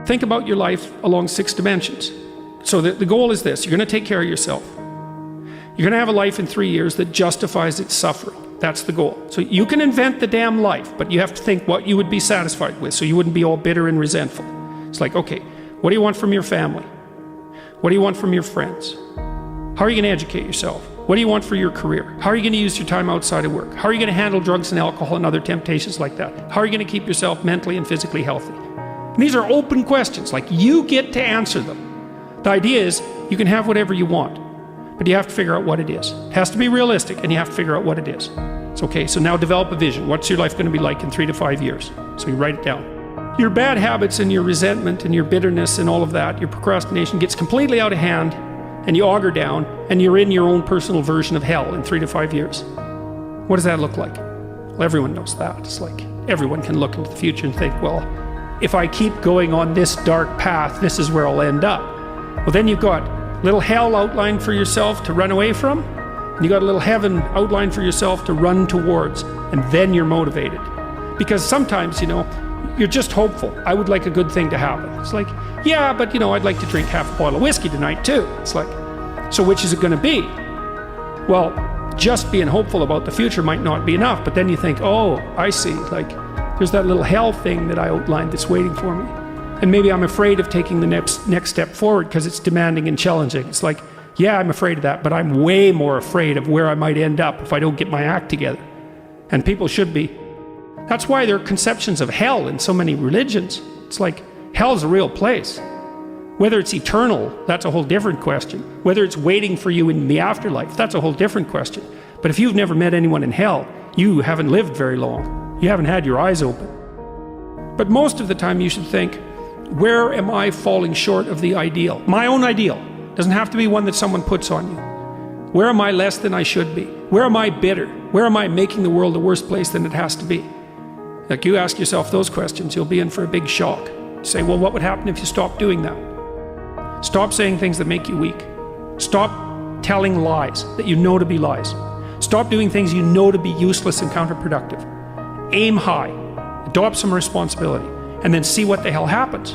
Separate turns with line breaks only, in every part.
Think about your life along 6 dimensions. So the goal is this: you're going to take care of yourself. You're going to have a life in 3 years that justifies its suffering. That's the goal. So you can invent the damn life, but you have to think what you would be satisfied with, so you wouldn't be all bitter and resentful. It's like, okay, what do you want from your family? What do you want from your friends? How are you going to educate yourself? What do you want for your career? How are you going to use your time outside of work? How are you going to handle drugs and alcohol and other temptations like that? How are you going to keep yourself mentally and physically healthy? And these are open questions, like you get to answer them. The idea is you can have whatever you want, but you have to figure out what it is. It has to be realistic, and you have to figure out what it is. It's okay, so now develop a vision. What's your life going to be like in 3 to 5 years? So you write it down. Your bad habits and your resentment and your bitterness and all of that, your procrastination gets completely out of hand, and you auger down, and you're in your own personal version of hell in 3 to 5 years. What does that look like? Well, everyone knows that. It's like everyone can look into the future and think, well, if I keep going on this dark path, this is where I'll end up. Well, then you've got little hell outlined for yourself to run away from, and you got a little heaven outlined for yourself to run towards, and then you're motivated. Because sometimes, you're just hopeful. I would like a good thing to happen. It's like, yeah, but I'd like to drink half a bottle of whiskey tonight too. It's like, so which is it going to be? Well, just being hopeful about the future might not be enough, but then you think, oh, I see, like there's that little hell thing that I outlined that's waiting for me. And maybe I'm afraid of taking the next step forward because it's demanding and challenging. It's like, yeah, I'm afraid of that, but I'm way more afraid of where I might end up if I don't get my act together. And people should be. That's why there are conceptions of hell in so many religions. It's like, hell's a real place. Whether it's eternal, that's a whole different question. Whether it's waiting for you in the afterlife, that's a whole different question. But if you've never met anyone in hell, you haven't lived very long. You haven't had your eyes open. But most of the time you should think, where am I falling short of the ideal? My own ideal. Doesn't have to be one that someone puts on you. Where am I less than I should be? Where am I bitter? Where am I making the world a worse place than it has to be? Like, you ask yourself those questions, you'll be in for a big shock. You say, well, what would happen if you stopped doing that? Stop saying things that make you weak. Stop telling lies that you know to be lies. Stop doing things you know to be useless and counterproductive. Aim high, adopt some responsibility, and then see what the hell happens.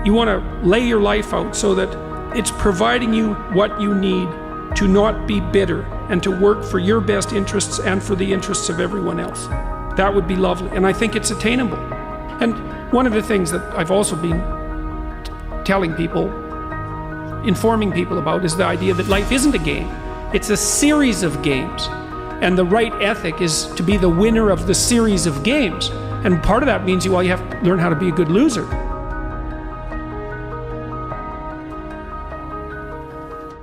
You want to lay your life out so that it's providing you what you need to not be bitter and to work for your best interests and for the interests of everyone else. That would be lovely, and I think it's attainable. And one of the things that I've also been telling people, informing people about, is the idea that life isn't a game. It's a series of games. And the right ethic is to be the winner of the series of games. And part of that means you have to learn how to be a good loser.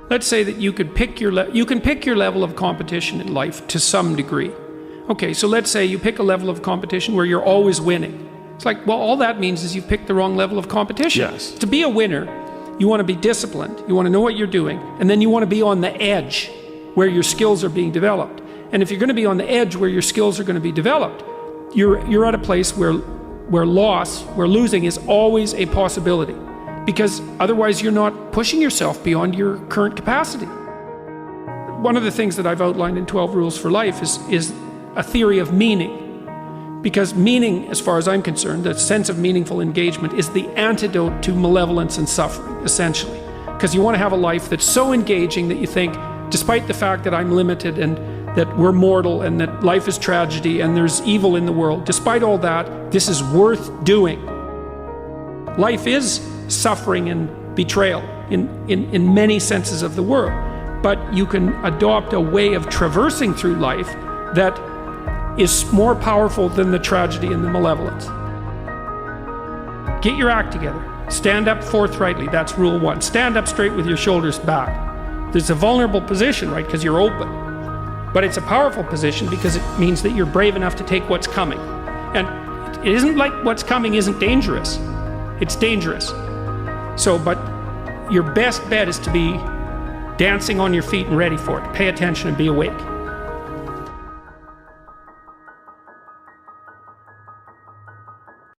Let's say that you can pick your level of competition in life to some degree. Okay, so let's say you pick a level of competition where you're always winning. It's like, well, all that means is you've picked the wrong level of competition.
Yes.
To be a winner, you want to be disciplined, you want to know what you're doing, and then you want to be on the edge where your skills are being developed. And if you're going to be on the edge where your skills are going to be developed, you're at a place where losing is always a possibility, because otherwise you're not pushing yourself beyond your current capacity. One of the things that I've outlined in 12 Rules for Life is a theory of meaning. Because meaning, as far as I'm concerned, the sense of meaningful engagement is the antidote to malevolence and suffering, essentially. Because you want to have a life that's so engaging that you think, despite the fact that I'm limited and that we're mortal and that life is tragedy and there's evil in the world, despite all that, this is worth doing. Life is suffering and betrayal in many senses of the word, but you can adopt a way of traversing through life that is more powerful than the tragedy and the malevolence. Get your act together. Stand up forthrightly. That's rule 1. Stand up straight with your shoulders back. There's a vulnerable position, right? Because you're open. But it's a powerful position because it means that you're brave enough to take what's coming. And it isn't like what's coming isn't dangerous. It's dangerous. So, but your best bet is to be dancing on your feet and ready for it. Pay attention and be awake.